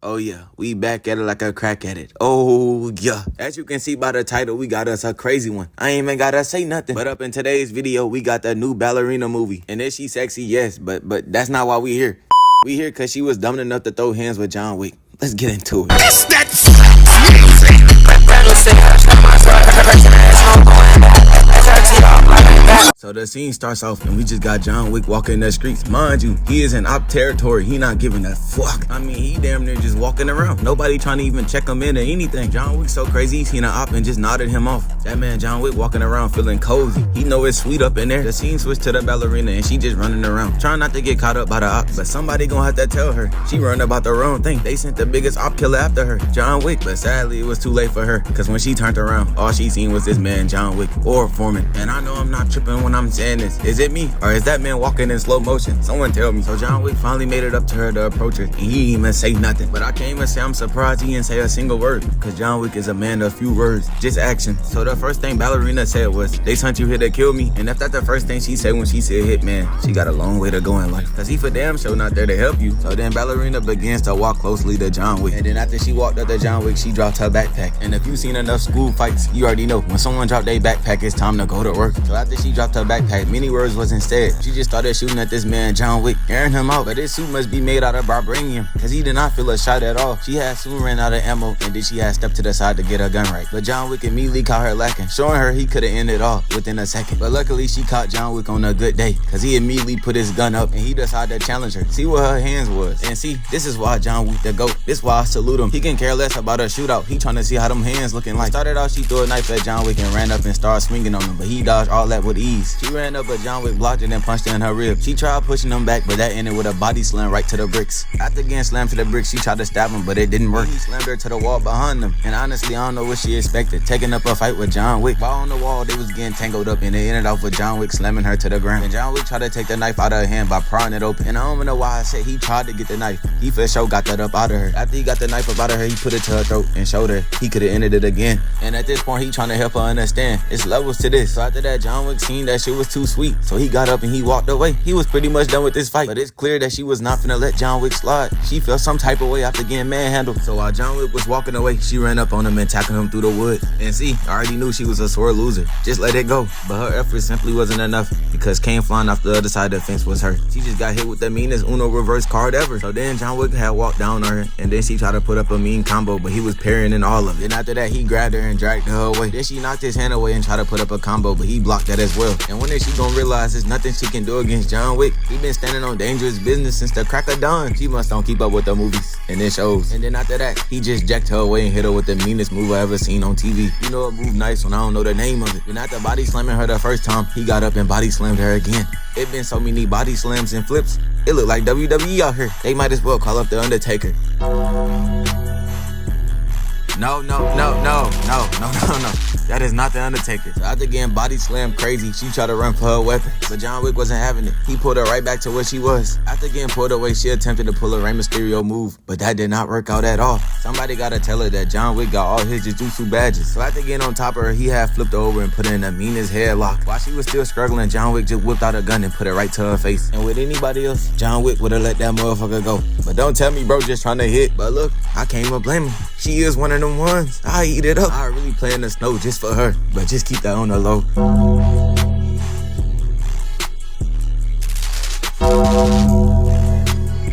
Oh yeah, we back at it like a crack at it. Oh yeah. As you can see by the title, we got us a crazy one. I ain't even gotta say nothing. But up in today's video, we got the new Ballerina movie. And is she sexy? Yes, but that's not why we here. We here cause she was dumb enough to throw hands with John Wick. Let's get into it. It's that So the scene starts off and we just got John Wick walking the streets. Mind you, he is in op territory. He not giving a fuck. I mean, he damn near just walking around. Nobody trying to even check him in or anything. John Wick so crazy, he seen an op and just nodded him off. That man John Wick walking around feeling cozy. He know it's sweet up in there. The scene switched to the ballerina and she just running around, trying not to get caught up by the ops. But somebody gonna have to tell her. She run about the wrong thing. They sent the biggest op killer after her, John Wick. But sadly, it was too late for her. Cause when she turned around, all she seen was this man John Wick, or Foreman. And I know I'm not tripping when I'm saying this. Is it me? Or is that man walking in slow motion? Someone tell me. So John Wick finally made it up to her to approach her, and he didn't even say nothing. But I can't even say I'm surprised he didn't say a single word, cause John Wick is a man of few words, just action. So the first thing Ballerina said was, "They sent you here to kill me." And if that's the first thing she said when she said hitman, she got a long way to go in life, cause he for damn sure not there to help you. So then Ballerina begins to walk closely to John Wick, and then after she walked up to John Wick, she dropped her backpack. And if you've seen enough school fights, you already know when someone dropped their backpack, it's time to go to work. So after she dropped her backpack, many words was instead. She just started shooting at this man John Wick, airing him out. But his suit must be made out of vibranium, cause he did not feel a shot at all. She had soon ran out of ammo, and then she had stepped to the side to get her gun right. But John Wick immediately caught her lacking, showing her he could have ended all within a second. But luckily she caught John Wick on a good day, cause he immediately put his gun up and he decided to challenge her, see what her hands was. And see, this is why John Wick the GOAT. This why I salute him. He can care less about a shootout. He trying to see how them hands looking like. Started out, she threw a knife at John Wick and ran up and started swinging on him, but he dodged all that with ease. She ran up, but John Wick blocked it and punched her in her rib. She tried pushing him back, but that ended with a body slam right to the bricks. After getting slammed to the bricks, she tried to stab him, but it didn't work. He slammed her to the wall behind him, and honestly, I don't know what she expected, taking up a fight with John Wick. While on the wall, they was getting tangled up, and it ended off with John Wick slamming her to the ground. And John Wick tried to take the knife out of her hand by prying it open. And I don't even know why I said he tried to get the knife. He for sure got that up out of her. After he got the knife up out of her, he put it to her throat and showed her he could have ended it again. And at this point, he trying to help her understand it's levels to this. So after that, John Wick seen that shit was too sweet, so he got up and he walked away. He was pretty much done with this fight, but it's clear that she was not finna let John Wick slide. She felt some type of way after getting manhandled. So while John Wick was walking away, she ran up on him and tackled him through the wood. And see, I already knew she was a sore loser. Just let it go. But her effort simply wasn't enough, because came flying off the other side of the fence was her. She just got hit with the meanest Uno reverse card ever. So then John Wick had walked down on her, and then she tried to put up a mean combo, but he was parrying in all of it. Then after that, he grabbed her and dragged her away. Then she knocked his hand away and tried to put up a combo, but he blocked that as well. And when is she gonna realize there's nothing she can do against John Wick? He been standing on dangerous business since the crack of dawn. She must don't keep up with the movies, and it shows. And then after that, he just jacked her away and hit her with the meanest move I ever seen on TV. You know, a move nice when I don't know the name of it. And after body slamming her the first time, he got up and body slammed her again. It been so many body slams and flips, it look like WWE out here. They might as well call up the Undertaker. No. That is not the Undertaker. So after getting body slammed crazy, she tried to run for her weapon, but John Wick wasn't having it. He pulled her right back to where she was. After getting pulled away, she attempted to pull a Rey Mysterio move, but that did not work out at all. Somebody gotta tell her that John Wick got all his Jujutsu badges. So after getting on top of her, he had flipped her over and put her in the meanest headlock. While she was still struggling, John Wick just whipped out a gun and put it right to her face. And with anybody else, John Wick would've let that motherfucker go. But don't tell me bro just trying to hit. But look, I can't even blame him. She is one of them ones. I eat it up. I really play in the snow just for her, but just keep that on the low.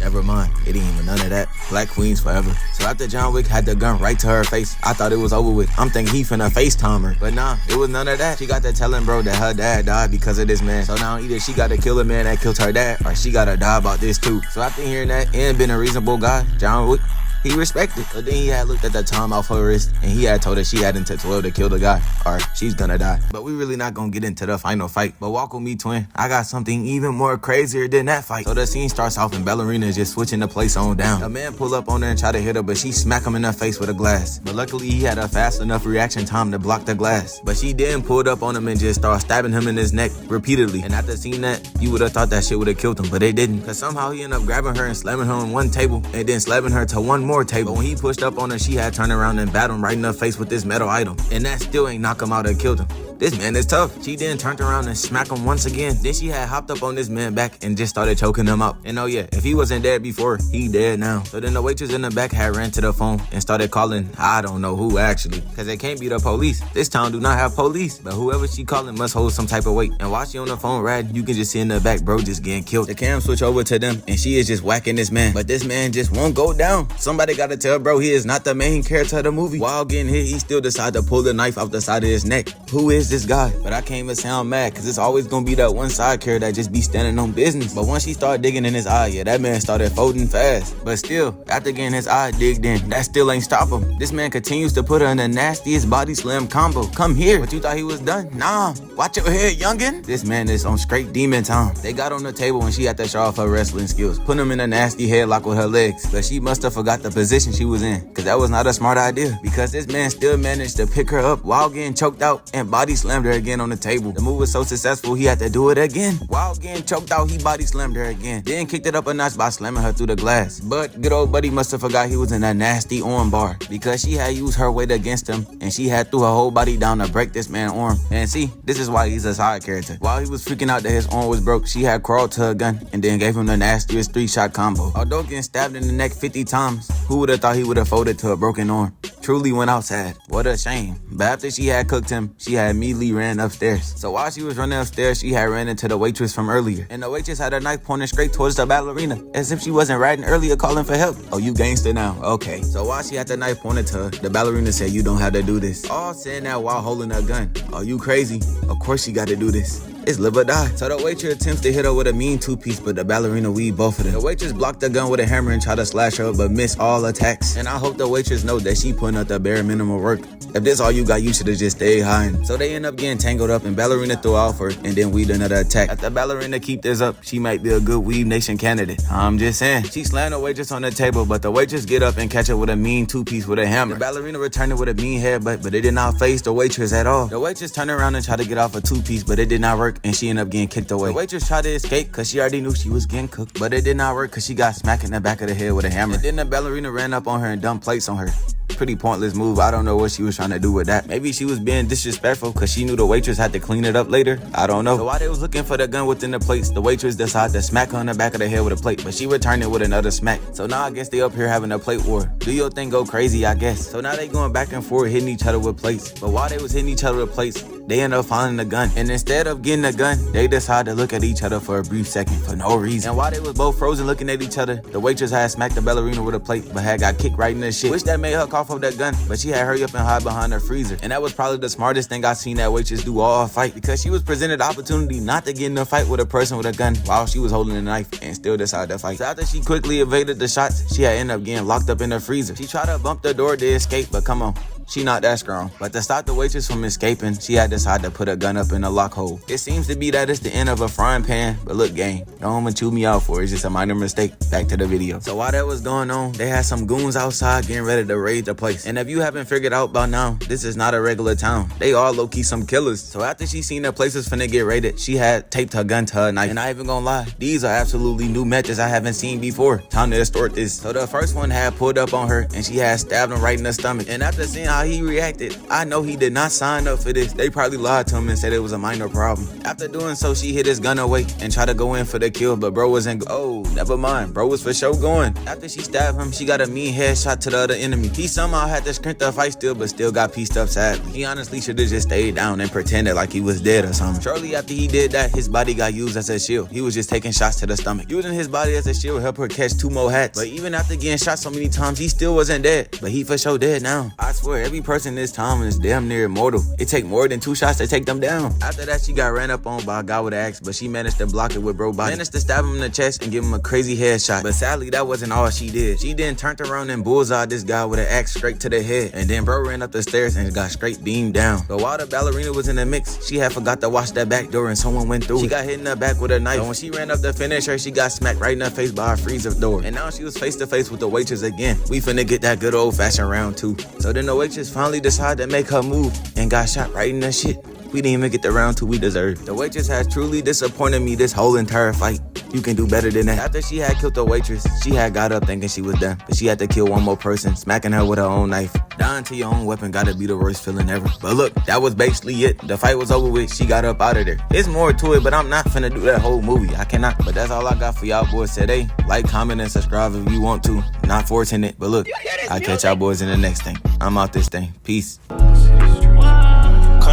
Never mind, it ain't even none of that. Black queens forever. So after John Wick had the gun right to her face, I thought it was over with. I'm thinking he finna FaceTime her, but nah, it was none of that. She got to telling bro that her dad died because of this man. So now either she gotta kill the man that killed her dad, or she gotta die about this too. So after hearing that and being a reasonable guy, John Wick, he respected. But then he had looked at the time off her wrist, and he had told her she had until 12 to kill the guy, or she's gonna die. But we really not gonna get into the final fight. But walk with me, twin. I got something even more crazier than that fight. So the scene starts off and Ballerina is just switching the place on down. A man pull up on her and try to hit her, but she smack him in the face with a glass. But luckily he had a fast enough reaction time to block the glass. But she then pulled up on him and just started stabbing him in his neck repeatedly. And after seeing that, you would have thought that shit would have killed him, but it didn't. Cause somehow he ended up grabbing her and slamming her on one table, and then slamming her to one more table. But when he pushed up on her, she had turned around and batted him right in the face with this metal item. And that still ain't knock him out or killed him. this man is tough. She then turned around and smacked him once again. Then she had hopped up on this man back and just started choking him out. And oh yeah, if he wasn't dead before, he dead now. So then the waitress in the back had ran to the phone and started calling I don't know who actually, cause it can't be the police. This town do not have police, but whoever she calling must hold some type of weight. And while she on the phone riding, you can just see in the back bro just getting killed. The cam switch over to them and she is just whacking this man, but this man just won't go down. Somebody gotta tell bro he is not the main character of the movie. While getting hit, he still decided to pull the knife out the side of his neck. Who is this guy? But I can't even sound mad, cause it's always gonna be that one side character that just be standing on business. But once she started digging in his eye, yeah, that man started folding fast. But still, after getting his eye digged in, that still ain't stop him. This man continues to put her in the nastiest body slam combo. Come here. But you thought he was done? Nah. Watch your head, youngin'. This man is on straight demon time. They got on the table when she had to show off her wrestling skills. Put him in a nasty headlock with her legs. But she must have forgot the position she was in, cause that was not a smart idea. Because this man still managed to pick her up while getting choked out and body slammed her again on the table. The move was so successful, he had to do it again. While getting choked out, he body slammed her again. Then kicked it up a notch by slamming her through the glass. But good old buddy must have forgot he was in that nasty arm bar, because she had used her weight against him and she had threw her whole body down to break this man's arm. And see, this is why he's a side character. While he was freaking out that his arm was broke, she had crawled to her gun and then gave him the nastiest 3-shot combo. Although getting stabbed in the neck 50 times, who would have thought he would have folded to a broken arm? Truly went outside. What a shame. But after she had cooked him, she had immediately ran upstairs. So while she was running upstairs, she had ran into the waitress from earlier. And the waitress had a knife pointing straight towards the ballerina, as if she wasn't riding earlier calling for help. Oh, you gangster now? Okay. So while she had the knife pointed to her, the ballerina said, you don't have to do this. All saying that while holding her gun. Oh, you crazy? Of course she got to do this. It's live or die. So the waitress attempts to hit her with a mean two-piece, but the ballerina weaved both of them. The waitress blocked the gun with a hammer and tried to slash her, but missed all attacks. And I hope the waitress knows that she putting up the bare minimum work. If this all you got, you should have just stayed hiding. So they end up getting tangled up and ballerina threw off her and then weaved another attack. If the ballerina keep this up, she might be a good Weave Nation candidate. I'm just saying. She slammed the waitress on the table, but the waitress get up and catch her with a mean two-piece with a hammer. The ballerina returned it with a mean headbutt, but it did not face the waitress at all. The waitress turned around and tried to get off a two-piece, but it did not work and she ended up getting kicked away. The waitress tried to escape cause she already knew she was getting cooked, but it did not work cause she got smacked in the back of the head with a hammer. And then the ballerina ran up on her and dumped plates on her. Pretty pointless move. I don't know what she was trying to do with that. Maybe she was being disrespectful because she knew the waitress had to clean it up later. I don't know. So while they was looking for the gun within the plates, the waitress decided to smack her in the back of the head with a plate, but she returned it with another smack. So now I guess they up here having a plate war. Do your thing, go crazy, I guess. So now they going back and forth hitting each other with plates. But while they was hitting each other with plates, they end up finding the gun. And instead of getting the gun, they decide to look at each other for a brief second for no reason. And while they was both frozen looking at each other, the waitress had smacked the ballerina with a plate, but had got kicked right in the shit. Wish that made her cough up that gun, but she had hurry up and hide behind her freezer. And that was probably the smartest thing I seen that waitress do all fight, because she was presented the opportunity not to get in a fight with a person with a gun while she was holding a knife and still decided to fight. So after she quickly evaded the shots, she had ended up getting locked up in her freezer. She tried to bump the door to escape, but come on. She not that strong. But to stop the waitress from escaping, she had decided to put a gun up in the lock hole. It seems to be that it's the end of a frying pan, but look gang, don't even chew me out for it. It's just a minor mistake. Back to the video. So while that was going on, they had some goons outside getting ready to raid the place. And if you haven't figured out by now, this is not a regular town. They all low-key some killers. So after she seen the place was finna get raided, she had taped her gun to her knife. And I ain't even gonna lie, these are absolutely new methods I haven't seen before. Time to extort this. So the first one had pulled up on her and she had stabbed him right in the stomach. And after seeing how he reacted, I know he did not sign up for this. They probably lied to him and said it was a minor problem. After doing so, she hid his gun away and tried to go in for the kill, but bro wasn't oh, never mind. Bro was for sure going. After she stabbed him, she got a mean headshot to the other enemy. He somehow had the strength to fight still, but still got pieced up sadly. He honestly should have just stayed down and pretended like he was dead or something. Shortly after he did that, his body got used as a shield. He was just taking shots to the stomach. Using his body as a shield helped her catch 2 more hats. But even after getting shot so many times, he still wasn't dead. But he for sure dead now. I swear, every person in this town is damn near immortal. It take more than 2 shots to take them down. After that, she got ran up on by a guy with an axe, but she managed to block it with bro body. Managed to stab him in the chest and give him a crazy headshot. But sadly, that wasn't all she did. She then turned around and bullseyed this guy with an axe straight to the head. And then bro ran up the stairs and got straight beamed down. But while the ballerina was in the mix, she had forgot to watch that back door and someone went through. She got hit in the back with a knife. But when she ran up to finish her, she got smacked right in the face by a freezer door. And now she was face to face with the waitress again. We finna get that good old fashioned round 2. So then the waitress finally decided to make her move and got shot right in the shit. We didn't even get the round 2 we deserved. The waitress has truly disappointed me this whole entire fight. You can do better than that. After she had killed the waitress, she had got up thinking she was done, but she had to kill one more person, smacking her with her own knife. Dying to your own weapon gotta be the worst feeling ever. But look, that was basically it. The fight was over with, she got up out of there. It's more to it, but I'm not finna do that whole movie. I cannot. But that's all I got for y'all boys today. Like, comment, and subscribe if you want to. Not forcing it, but look, I'll catch y'all boys in the next thing. I'm out this thing. Peace.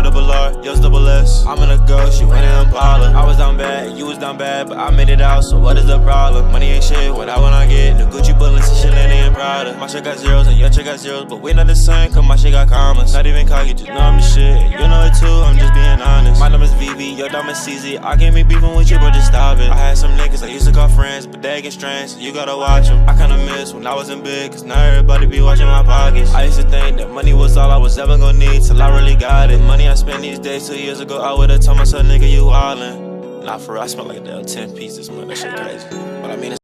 Double R, yours double S. I'm in a ghost, you in an Impala. I was down bad, you was down bad, but I made it out, so what is the problem? Money ain't shit, what I wanna get. The Gucci bullets and shit ain't Prada. My shit got zeros and your shit got zeros, but we not the same, cause my shit got commas. Not even cocky, just know I'm the shit. You know it too, I'm just being honest. My name is VV, your dumb is CZ. I can't be beefing with you, but just stop it. I had some niggas I used to call friends, but they get strange, so you gotta watch them. I kinda miss when I wasn't big, cause now everybody be watching my pockets. I used to think that money was all I was ever gonna need, till I really got it. Money I spend these days, 2 years ago, I would've told myself, nigga, you wildin'. Not for real, I smell like a damn 10 pieces, man, that shit crazy. But I mean,